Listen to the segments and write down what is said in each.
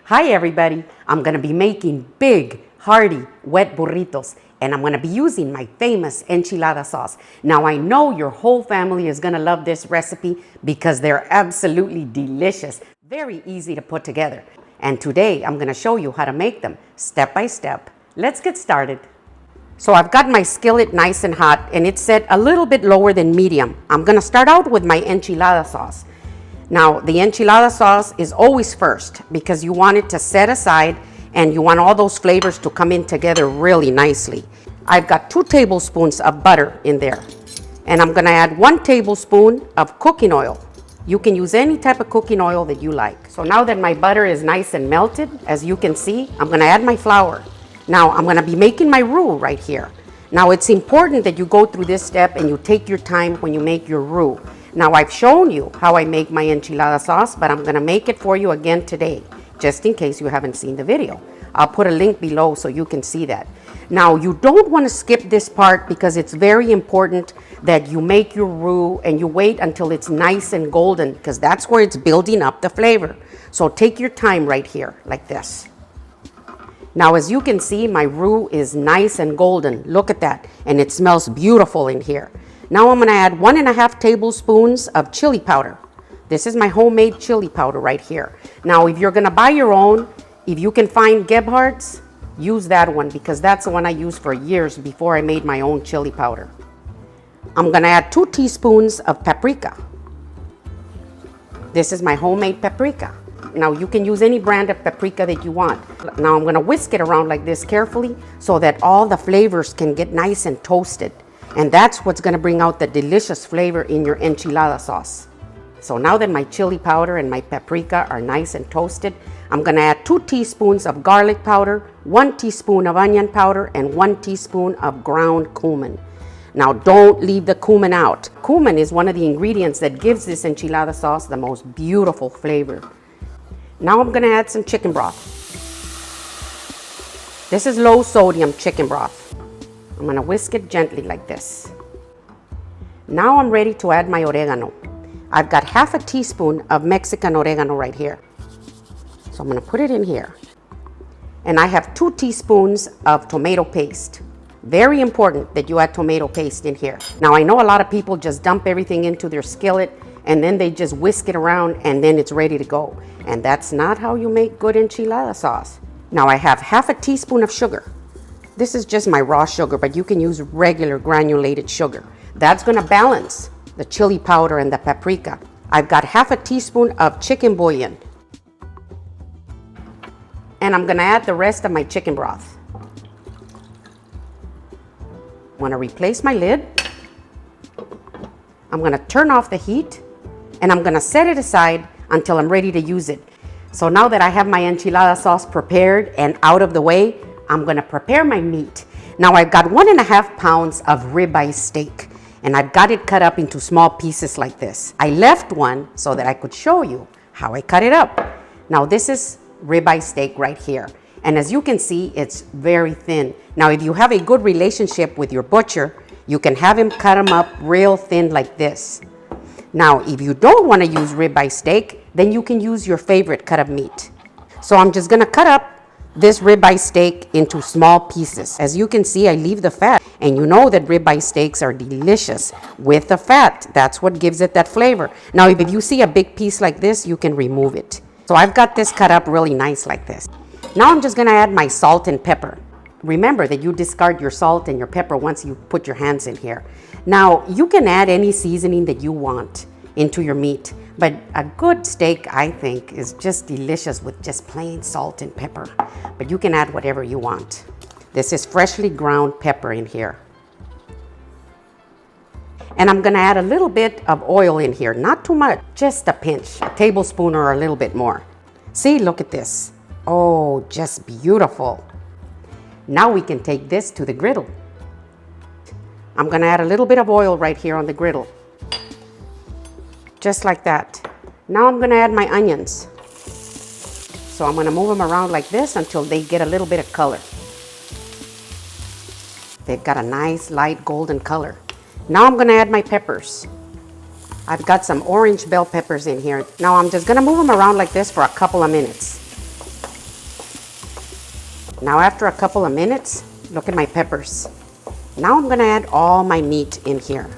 Hi everybody, I'm gonna be making big, hearty, wet burritos, and I'm gonna be using my famous enchilada sauce. Now I know your whole family is gonna love this recipe because they're absolutely delicious, very easy to put together. And today I'm gonna show you how to make them step by step. Let's get started. So I've got my skillet nice and hot and it's set a little bit lower than medium. I'm gonna start out with my enchilada sauce. Now, the enchilada sauce is always first because you want it to set aside and you want all those flavors to come in together really nicely. I've got 2 tablespoons of butter in there, and I'm gonna add 1 tablespoon of cooking oil. You can use any type of cooking oil that you like. So now that my butter is nice and melted, as you can see, I'm gonna add my flour. Now, I'm gonna be making my roux right here. Now, it's important that you go through this step and you take your time when you make your roux. Now, I've shown you how I make my enchilada sauce, but I'm gonna make it for you again today, just in case you haven't seen the video. I'll put a link below so you can see that. Now, you don't wanna skip this part because it's very important that you make your roux and you wait until it's nice and golden because that's where it's building up the flavor. So take your time right here, like this. Now, as you can see, my roux is nice and golden. Look at that, and it smells beautiful in here. Now I'm gonna add 1.5 tablespoons of chili powder. This is my homemade chili powder right here. Now, if you're gonna buy your own, if you can find Gebhardt's, use that one because that's the one I used for years before I made my own chili powder. I'm gonna add 2 teaspoons of paprika. This is my homemade paprika. Now, you can use any brand of paprika that you want. Now, I'm gonna whisk it around like this carefully so that all the flavors can get nice and toasted. And that's what's gonna bring out the delicious flavor in your enchilada sauce. So now that my chili powder and my paprika are nice and toasted, I'm gonna add 2 teaspoons of garlic powder, 1 teaspoon of onion powder, and 1 teaspoon of ground cumin. Now, don't leave the cumin out. Cumin is one of the ingredients that gives this enchilada sauce the most beautiful flavor. Now I'm gonna add some chicken broth. This is low sodium chicken broth. I'm gonna whisk it gently like this. Now I'm ready to add my oregano. I've got 1/2 teaspoon of Mexican oregano right here. So I'm gonna put it in here. And I have 2 teaspoons of tomato paste. Very important that you add tomato paste in here. Now, I know a lot of people just dump everything into their skillet and then they just whisk it around and then it's ready to go. And that's not how you make good enchilada sauce. Now I have 1/2 teaspoon of sugar. This is just my raw sugar, but you can use regular granulated sugar. That's gonna balance the chili powder and the paprika. I've got 1/2 teaspoon of chicken bouillon. And I'm gonna add the rest of my chicken broth. I'm gonna replace my lid. I'm gonna turn off the heat and I'm gonna set it aside until I'm ready to use it. So now that I have my enchilada sauce prepared and out of the way, I'm gonna prepare my meat. Now I've got 1.5 pounds of ribeye steak and I've got it cut up into small pieces like this. I left one so that I could show you how I cut it up. Now this is ribeye steak right here. And as you can see, it's very thin. Now, if you have a good relationship with your butcher, you can have him cut them up real thin like this. Now, if you don't wanna use ribeye steak, then you can use your favorite cut of meat. So I'm just gonna cut up this ribeye steak into small pieces. As you can see, I leave the fat, and you know that ribeye steaks are delicious with the fat. That's what gives it that flavor. Now, if you see a big piece like this, you can remove it. So I've got this cut up really nice like this. Now I'm just gonna add my salt and pepper. Remember that you discard your salt and your pepper once you put your hands in here. Now, you can add any seasoning that you want into your meat, but a good steak, I think, is just delicious with just plain salt and pepper. But you can add whatever you want. This is freshly ground pepper in here. And I'm gonna add a little bit of oil in here, not too much, just a pinch, a tablespoon or a little bit more. See, look at this. Oh, just beautiful. Now we can take this to the griddle. I'm gonna add a little bit of oil right here on the griddle. Just like that. Now I'm gonna add my onions. So I'm gonna move them around like this until they get a little bit of color. They've got a nice light golden color. Now I'm gonna add my peppers. I've got some orange bell peppers in here. Now I'm just gonna move them around like this for a couple of minutes. Now after a couple of minutes, look at my peppers. Now I'm gonna add all my meat in here.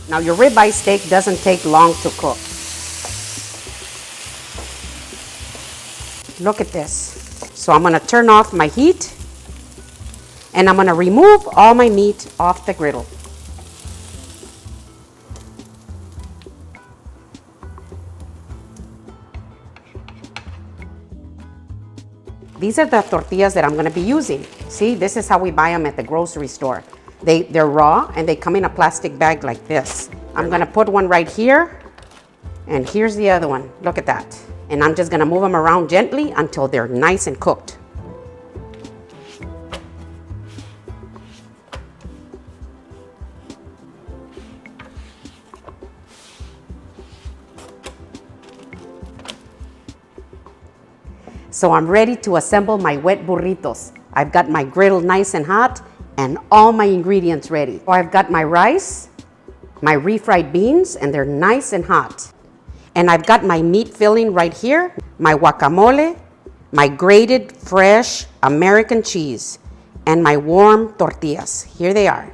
Now your ribeye steak doesn't take long to cook. Look at this. So I'm gonna turn off my heat and I'm gonna remove all my meat off the griddle. These are the tortillas that I'm gonna be using. See, this is how we buy them at the grocery store. They're raw and they come in a plastic bag like this. I'm gonna put one right here and here's the other one. Look at that. And I'm just gonna move them around gently until they're nice and cooked. So I'm ready to assemble my wet burritos. I've got my griddle nice and hot and all my ingredients ready. So I've got my rice, my refried beans, and they're nice and hot. And I've got my meat filling right here, my guacamole, my grated fresh American cheese, and my warm tortillas. Here they are.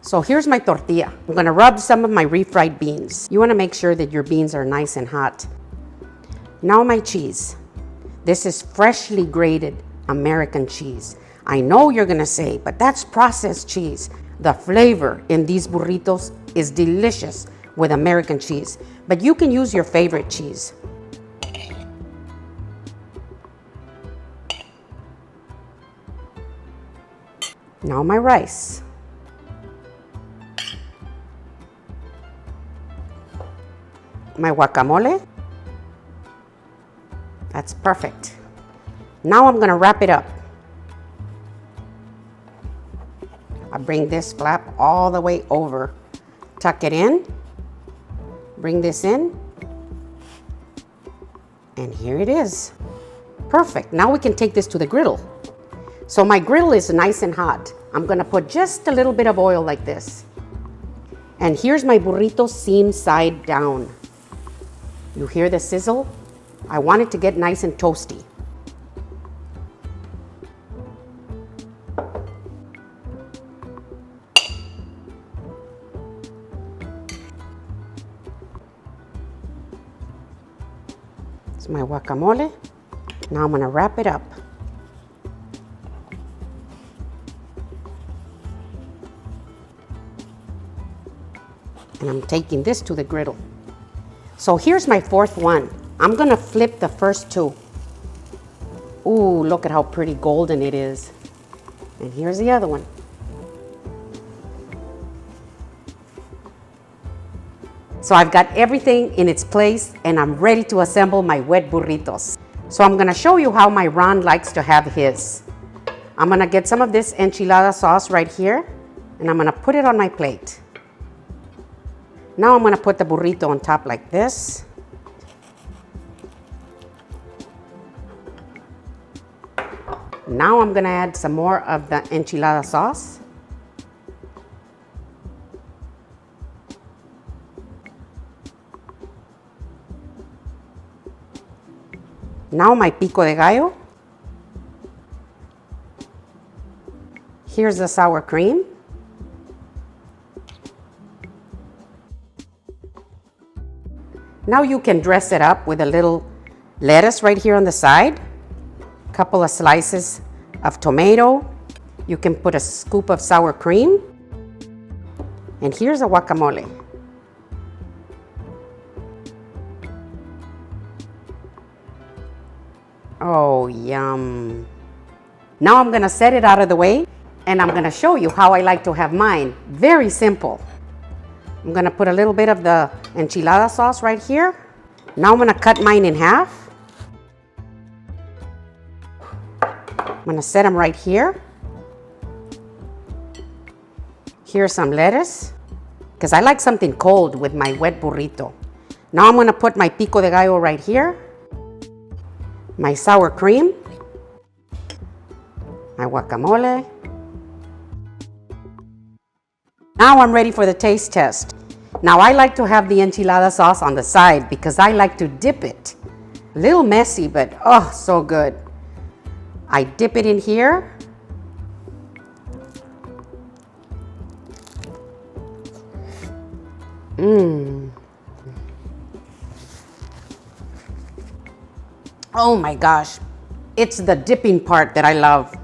So here's my tortilla. I'm gonna rub some of my refried beans. You wanna make sure that your beans are nice and hot. Now my cheese. This is freshly grated American cheese. I know you're gonna say, but that's processed cheese. The flavor in these burritos is delicious with American cheese, but you can use your favorite cheese. Now my rice. My guacamole. That's perfect. Now I'm gonna wrap it up. I bring this flap all the way over. Tuck it in. Bring this in. And here it is. Perfect. Now we can take this to the griddle. So my griddle is nice and hot. I'm gonna put just a little bit of oil like this. And here's my burrito seam side down. You hear the sizzle? I want it to get nice and toasty. It's my guacamole. Now I'm gonna wrap it up. And I'm taking this to the griddle. So here's my fourth one. I'm gonna flip the first two. Ooh, look at how pretty golden it is. And here's the other one. So I've got everything in its place and I'm ready to assemble my wet burritos. So I'm gonna show you how my Ron likes to have his. I'm gonna get some of this enchilada sauce right here and I'm gonna put it on my plate. Now I'm gonna put the burrito on top like this. Now I'm gonna add some more of the enchilada sauce. Now my pico de gallo. Here's the sour cream. Now you can dress it up with a little lettuce right here on the side. Couple of slices of tomato. You can put a scoop of sour cream. And here's a guacamole. Oh, yum. Now I'm gonna set it out of the way and I'm gonna show you how I like to have mine. Very simple. I'm gonna put a little bit of the enchilada sauce right here. Now I'm gonna cut mine in half. I'm gonna set them right here. Here's some lettuce, because I like something cold with my wet burrito. Now I'm gonna put my pico de gallo right here, my sour cream, my guacamole. Now I'm ready for the taste test. Now I like to have the enchilada sauce on the side because I like to dip it. A little messy, but oh, so good. I dip it in here. Oh my gosh. It's the dipping part that I love.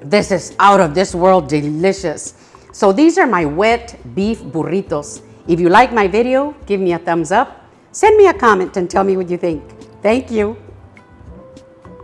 This is out of this world delicious. So these are my wet beef burritos. If you like my video, give me a thumbs up. Send me a comment and tell me what you think. Thank you.